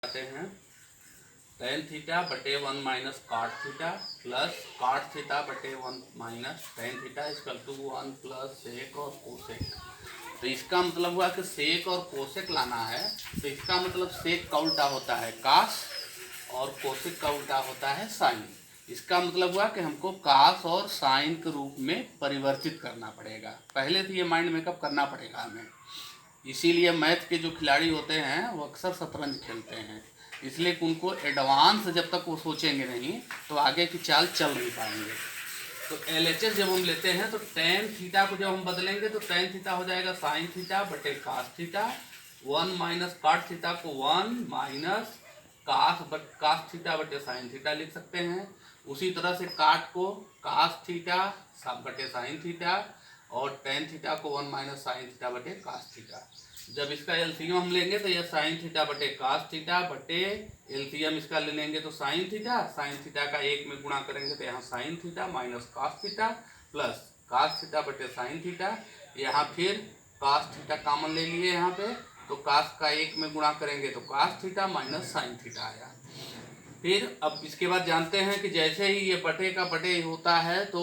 आते हैं tan theta बटे 1 minus cot theta plus cot theta बटे 1 minus tan theta equal to 1 plus sec और कोसेक। तो इसका मतलब हुआ कि सेक और कोसेक लाना है, तो इसका मतलब सेक का उल्टा होता है कास और कोसेक का उल्टा होता है साइन। इसका मतलब हुआ कि हमको कास और साइन के रूप में परिवर्तित करना पड़ेगा। पहले तो ये माइंड मेकअप करना पड़ेगा हमें। इसीलिए मैथ के जो खिलाड़ी होते हैं वो अक्सर शतरंज खेलते हैं, इसलिए कि उनको एडवांस जब तक वो सोचेंगे नहीं तो आगे की चाल चल नहीं पाएंगे। तो LHS जब हम लेते हैं तो tan थीटा को जब हम बदलेंगे तो tan थीटा हो जाएगा साइन थीटा बटे कास थीटा। 1 माइनस काट थीटा को 1 माइनस कास थीटा बटे साइन थीटा लिख सकते हैं। उसी तरह से काट को कास थीटा बटे साइन थीटा और tan थीटा को 1 माइनस साइन थीटा बटे कास थीटा। जब इसका एलसीएम हम लेंगे तो यह साइन थीटा बटे कास थीटा बटे एलसीएम इसका ले लेंगे तो साइन थीटा का 1 में गुणा करेंगे तो यहाँ sine theta minus cos theta plus cos theta बटे साइन थीटा। यहाँ फिर कास थीटा कॉमन ले लिए यहाँ पे, तो कास का 1 में गुणा करेंगे तो cos theta minus sine theta आया। फिर अब इसके बाद जानते हैं कि जैसे ही ये बटे का बटे होता है तो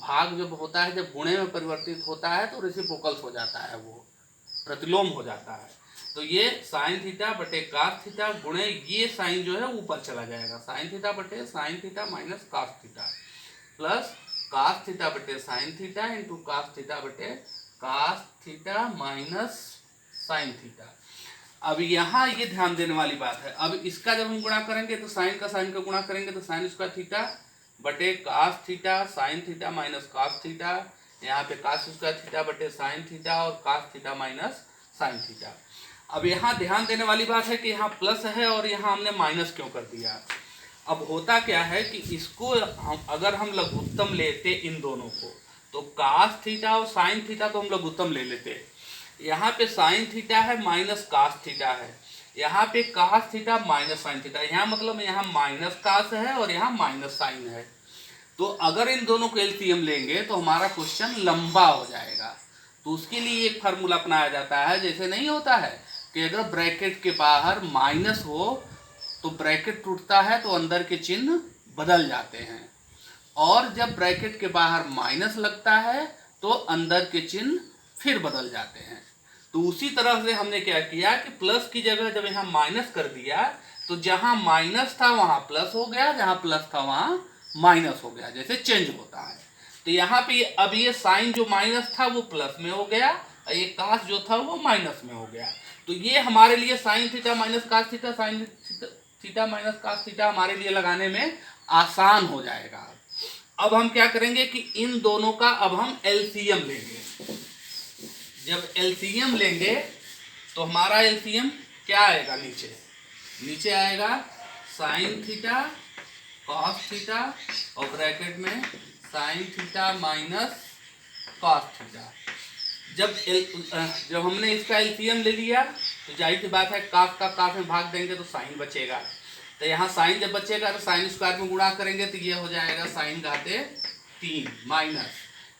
भाग जब होता है, जब गुणे में परिवर्तित होता है तो रेसिप्रोकल्स हो जाता है, वो प्रतिलोम हो जाता है। तो ये साइन थीटा बटे कास थीटा गुणे ये साइन जो है ऊपर चला जाएगा, साइन थीटा बटे sine theta minus cos theta plus cos theta बटे sine theta into cos theta बटे cos theta minus sine theta. अब यहाँ ये ध्यान देने वाली बात है, अब इसका जब हम गुणा करेंगे तो साइन का गुणा करेंगे तो साइन स्क्वायर थीटा बटे cos theta sine theta minus cos theta. यहाँ पे कास स्क्वायर थीटा बटे साइन थीटा और cos theta minus sine theta. अब यहाँ ध्यान देने वाली बात है कि यहाँ प्लस है और यहाँ हमने माइनस क्यों कर दिया। अब होता क्या है कि इसको अगर हम लघुत्तम लेते इन दोनों को तो कास थीटा और साइन थीटा तो हम लघुत्तम ले लेते। यहाँ पे साइन थीटा है माइनस कास थीटा है, यहाँ पे cos theta minus sine theta, यहाँ मतलब यहाँ माइनस कास है और यहाँ माइनस साइन है। तो अगर इन दोनों को एलसीएम लेंगे तो हमारा क्वेश्चन लंबा हो जाएगा। तो उसके लिए एक फार्मूला अपनाया जाता है, जैसे नहीं होता है कि अगर ब्रैकेट के बाहर माइनस हो तो ब्रैकेट टूटता है तो अंदर के चिन्ह बदल जाते हैं, और जब ब्रैकेट के बाहर माइनस लगता है तो अंदर के चिन्ह फिर बदल जाते हैं। तो उसी तरह से हमने क्या किया कि प्लस की जगह जब यहाँ माइनस कर दिया तो जहाँ माइनस था वहाँ प्लस हो गया, जहाँ प्लस था वहाँ माइनस हो गया, जैसे चेंज होता है। तो यहाँ पे अब ये साइन जो माइनस था वो प्लस में हो गया और ये कास जो था वो माइनस में हो गया। तो ये हमारे लिए sine theta minus cos theta sine theta minus cos theta हमारे लिए लगाने में आसान हो जाएगा। अब हम क्या करेंगे कि इन दोनों का अब हम एलसीएम लेंगे। जब एलसीएम लेंगे तो हमारा एलसीएम क्या आएगा, नीचे आएगा साइन थीटा कॉस थीटा और ब्रैकेट में sign theta minus cos theta. जब हमने इसका एलसीएम ले लिया तो जाहिर सी बात है कास का कास में भाग देंगे तो साइन बचेगा। तो यहाँ साइन जब बचेगा तो साइन स्क्वायर में गुणा करेंगे तो ये हो जाएगा साइन घाते 3 माइनस,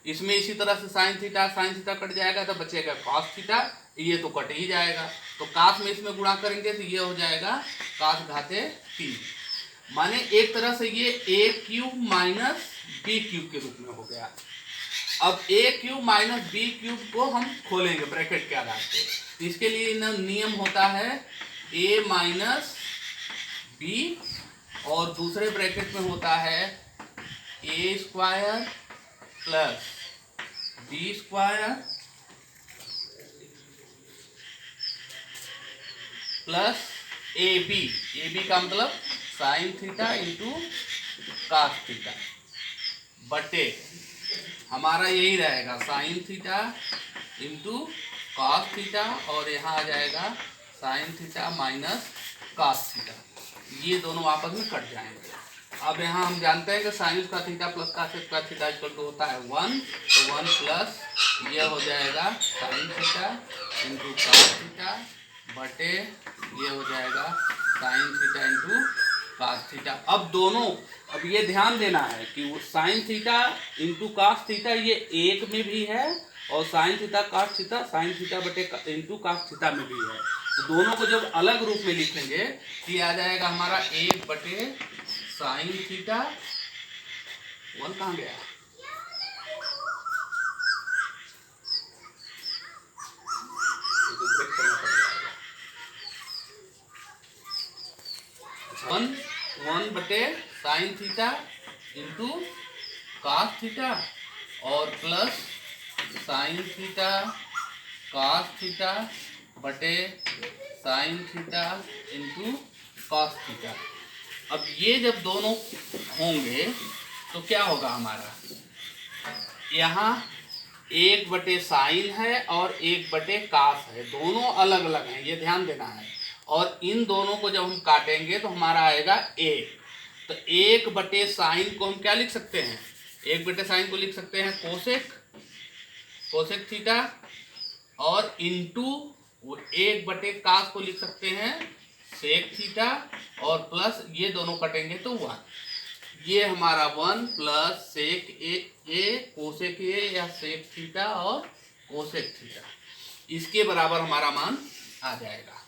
इसमें इसी तरह से साइन थीटा कट जाएगा तो बचेगा कॉस थीटा, ये तो कट ही जाएगा। तो कास में इसमें गुणा करेंगे तो ये हो जाएगा कास घाते 3, माने एक तरह से ये a cube minus B cube के रूप में हो गया। अब a cube minus B cube को हम खोलेंगे ब्रैकेट के आधार पे। इसके लिए नियम होता है a माइनस बी और दूसरे ब्रैकेट में होता है a square plus B square plus A B का मतलब sine theta into cos theta बटे हमारा यही रहेगा sine theta into cos theta और यहाँ आ जाएगा sine theta minus cos theta, ये दोनों आपस में कट जाएंगे। अब यहाँ हम जानते हैं कि sine square theta plus cos square theta equal to होता है 1, तो 1 प्लस ये हो जाएगा sine theta into cos theta बटे ये हो जाएगा sine theta into cos theta. अब ये ध्यान देना है कि वो sine theta into cos theta ये एक में भी है और sine theta cos theta sine theta बटे इंटू कास थीटा में भी है। तो दोनों को जब अलग रूप में लिखेंगे तो ये आ जाएगा हमारा 1/sin थीटा। वन कहाँ गया? तो ब्रेक करना पड़ जाएगा। 1/sin theta into cos theta और plus sin theta cos theta बटे sin theta into cos theta. अब ये जब दोनों होंगे तो क्या होगा हमारा, यहाँ 1/sin है और 1/cos है, दोनों अलग अलग हैं, ये ध्यान देना है। और इन दोनों को जब हम काटेंगे तो हमारा आएगा 1। तो 1/sin को हम क्या लिख सकते हैं, 1/sin को लिख सकते हैं कोसेक थीटा और इंटू 1/cos को लिख सकते हैं सेक थीटा और प्लस ये दोनों कटेंगे तो 1। ये हमारा 1 प्लस सेक ए कोसेक ए या सेक थीटा और कोसेक थीटा, इसके बराबर हमारा मान आ जाएगा।